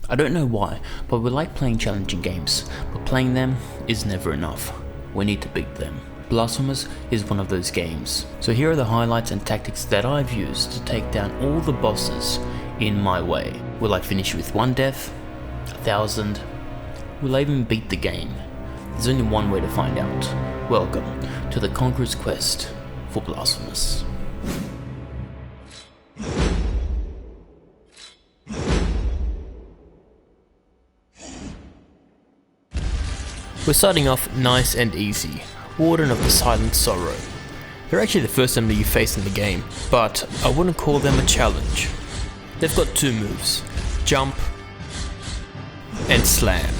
I don't know why, but we like playing challenging games, but playing them is never enough. We need to beat them. Blasphemous is one of those games. So here are the highlights and tactics that I've used to take down all the bosses in my way. Will I finish with 1 death? 1,000? Will I even beat the game? There's only one way to find out. Welcome to the Conqueror's quest for Blasphemous. We're starting off nice and easy. Warden of the Silent Sorrow. They're actually the first enemy you face in the game, but I wouldn't call them a challenge. They've got 2 moves, jump and slam.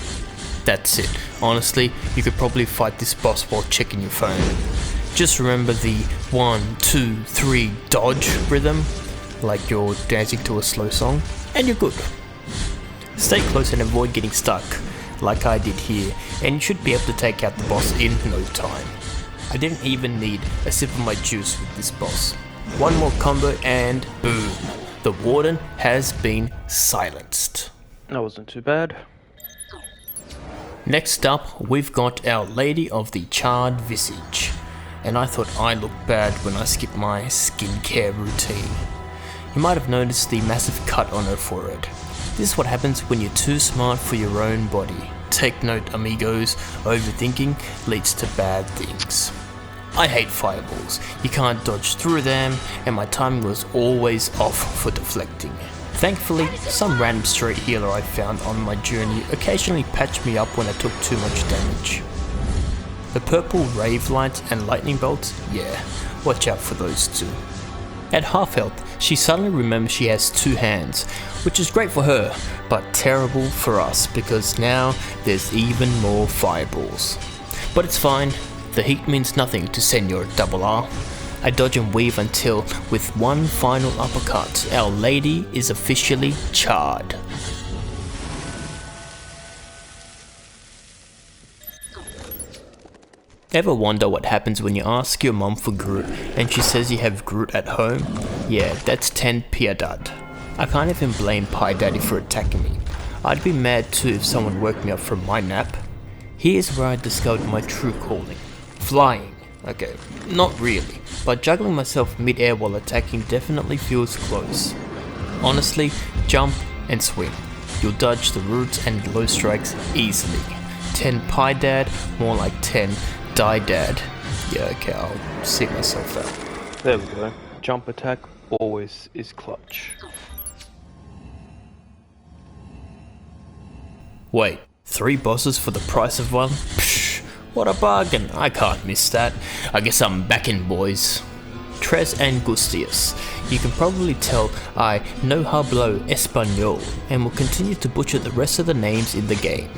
That's it. Honestly, you could probably fight this boss while checking your phone. Just remember the 1, 2, 3 dodge rhythm, like you're dancing to a slow song, and you're good. Stay close and avoid getting stuck, like I did here, and you should be able to take out the boss in no time. I didn't even need a sip of my juice with this boss. One more combo and boom, the Warden has been silenced. That wasn't too bad. Next up, we've got Our Lady of the Charred Visage, and I thought I looked bad when I skipped my skincare routine. You might have noticed the massive cut on her forehead. This is what happens when you're too smart for your own body. Take note, amigos, overthinking leads to bad things. I hate fireballs, you can't dodge through them, and my timing was always off for deflecting. Thankfully, some random straight healer I found on my journey occasionally patched me up when I took too much damage. The purple rave lights and lightning bolts, yeah, watch out for those too. At half health, she suddenly remembers she has 2 hands, which is great for her, but terrible for us because now there's even more fireballs. But it's fine, the heat means nothing to Senor RR. I dodge and weave until, with one final uppercut, Our Lady is officially charred. Ever wonder what happens when you ask your mom for Groot and she says you have Groot at home? Yeah, that's 10 PIEDAD. I can't even blame PIEDAD for attacking me. I'd be mad too if someone woke me up from my nap. Here's where I discovered my true calling. Flying. Okay, not really, but juggling myself mid-air while attacking definitely feels close. Honestly, jump and swing. You'll dodge the roots and low strikes easily. 10 PIEDAD, more like 10 DIEDAD. Yeah, okay, I'll see myself out. There we go. Jump attack always is clutch. Wait, 3 bosses for the price of 1? Psh, what a bargain, I can't miss that. I guess I'm back in, boys. ABGUSTIAS. You can probably tell I no hablo español and will continue to butcher the rest of the names in the game.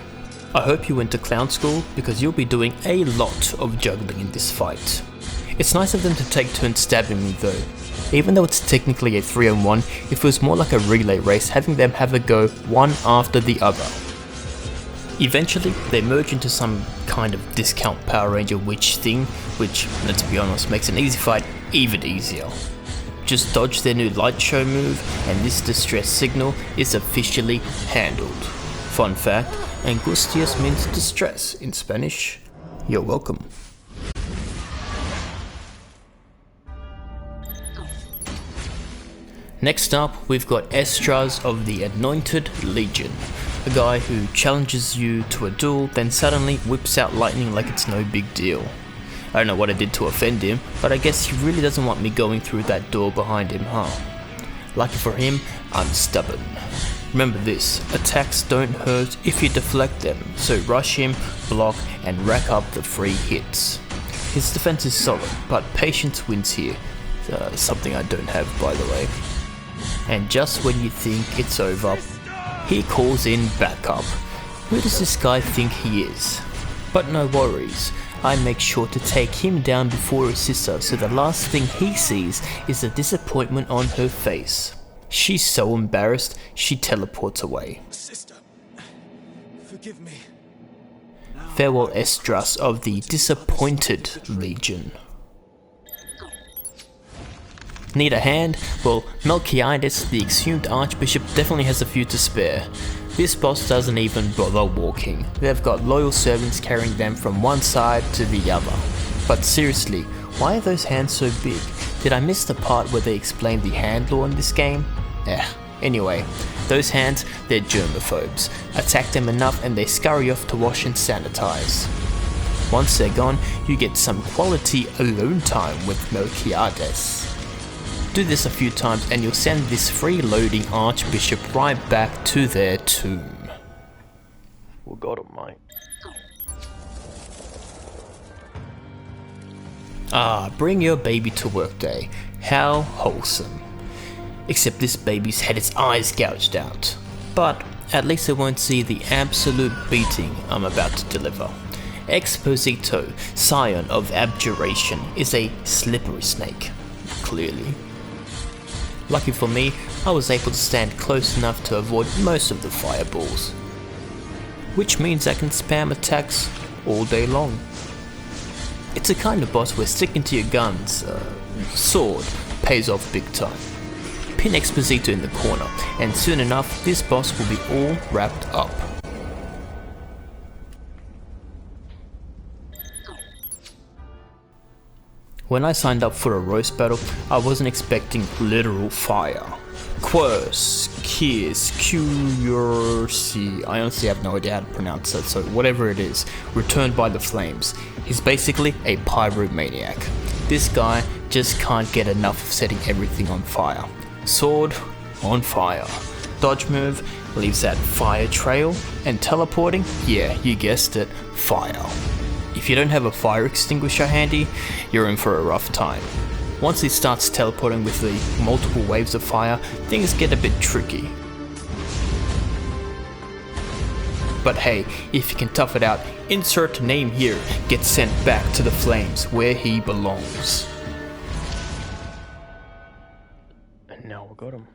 I hope you went to clown school because you'll be doing a lot of juggling in this fight. It's nice of them to take turns stabbing me though. Even though it's technically a 3-on-1, it feels more like a relay race having them have a go one after the other. Eventually, they merge into some kind of discount Power Ranger witch thing, which, let's be honest, makes an easy fight even easier. Just dodge their new light show move and this distress signal is officially handled. Fun fact, Angustias means distress in Spanish. You're welcome. Next up, we've got ESDRAS of the Anointed Legion. A guy who challenges you to a duel, then suddenly whips out lightning like it's no big deal. I don't know what I did to offend him, but I guess he really doesn't want me going through that door behind him, huh? Lucky for him, I'm stubborn. Remember this, attacks don't hurt if you deflect them, so rush him, block, and rack up the free hits. His defense is solid, but patience wins here. Something I don't have, by the way. And just when you think it's over, he calls in backup. Who does this guy think he is? But no worries, I make sure to take him down before his sister, so the last thing he sees is the disappointment on her face. She's so embarrassed, she teleports away. Sister, forgive me. Farewell ESDRAS of the Disappointed Legion. Need a hand? Well, MELQUIADES, the exhumed Archbishop, definitely has a few to spare. This boss doesn't even bother walking. They've got loyal servants carrying them from one side to the other. But seriously, why are those hands so big? Did I miss the part where they explained the hand law in this game? Anyway, those hands, they're germaphobes. Attack them enough and they scurry off to wash and sanitize. Once they're gone, you get some quality alone time with MELQUIADES. Do this a few times and you'll send this free-loading Archbishop right back to their tomb. Well, got him, mate. Bring your baby to work day. How wholesome. Except this baby's had its eyes gouged out. But at least it won't see the absolute beating I'm about to deliver. EXPOSITO, SCION of Abjuration, is a slippery snake, clearly. Lucky for me, I was able to stand close enough to avoid most of the fireballs. Which means I can spam attacks all day long. It's a kind of boss where sticking to your guns, sword, pays off big time. Pin EXPOSITO in the corner, and soon enough this boss will be all wrapped up. When I signed up for a roast battle, I wasn't expecting literal fire. QUIRECE, QUIRECE, I honestly have no idea how to pronounce that, so whatever it is, returned by the flames. He's basically a pyromaniac. This guy just can't get enough of setting everything on fire. Sword, on fire. Dodge move, leaves that fire trail, and teleporting, yeah, you guessed it, fire. If you don't have a fire extinguisher handy, you're in for a rough time. Once he starts teleporting with the multiple waves of fire, things get a bit tricky. But hey, if you can tough it out, insert name here, gets sent back to the flames where he belongs. And now we got him.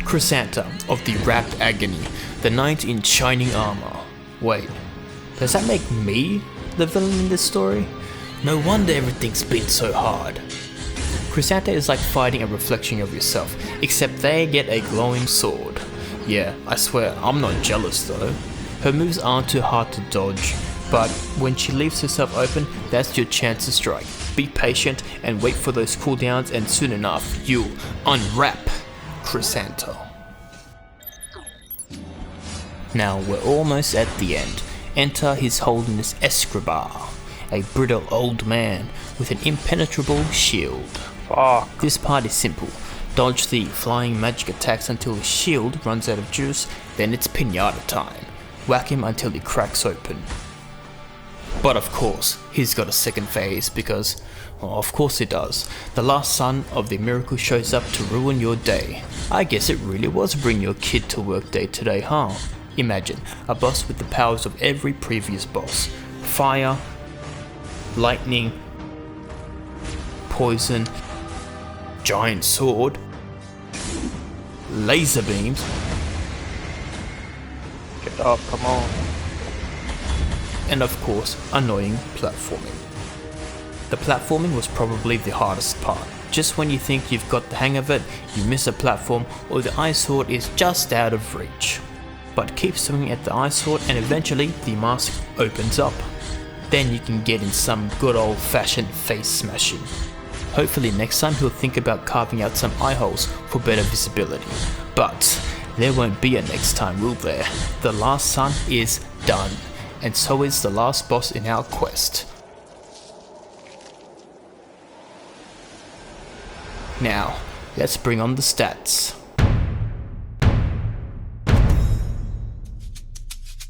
CRISANTA of the Wrapped Agony, the knight in shining armor. Wait, does that make me the villain in this story? No wonder everything's been so hard. CRISANTA is like fighting a reflection of yourself, except they get a glowing sword. Yeah, I swear, I'm not jealous though. Her moves aren't too hard to dodge, but when she leaves herself open, that's your chance to strike. Be patient and wait for those cooldowns, and soon enough, you'll unwrap CRISANTA. Now we're almost at the end. Enter His Holiness ESCRIBAR, a brittle old man with an impenetrable shield. Fuck. This part is simple. Dodge the flying magic attacks until his shield runs out of juice, then it's pinata time. Whack him until he cracks open. But of course, he's got a second phase because, well, of course he does. The last son of the miracle shows up to ruin your day. I guess it really was bring your kid to work day today, huh? Imagine a boss with the powers of every previous boss. Fire, lightning, poison, giant sword, laser beams. Get up, come on. And of course, annoying platforming. The platforming was probably the hardest part. Just when you think you've got the hang of it, you miss a platform or the ice sword is just out of reach. But keep swinging at the ice sword and eventually the mask opens up. Then you can get in some good old fashioned face smashing. Hopefully next time he'll think about carving out some eye holes for better visibility. But there won't be a next time, will there? The last son is done, and so is the last boss in our quest. Now, let's bring on the stats.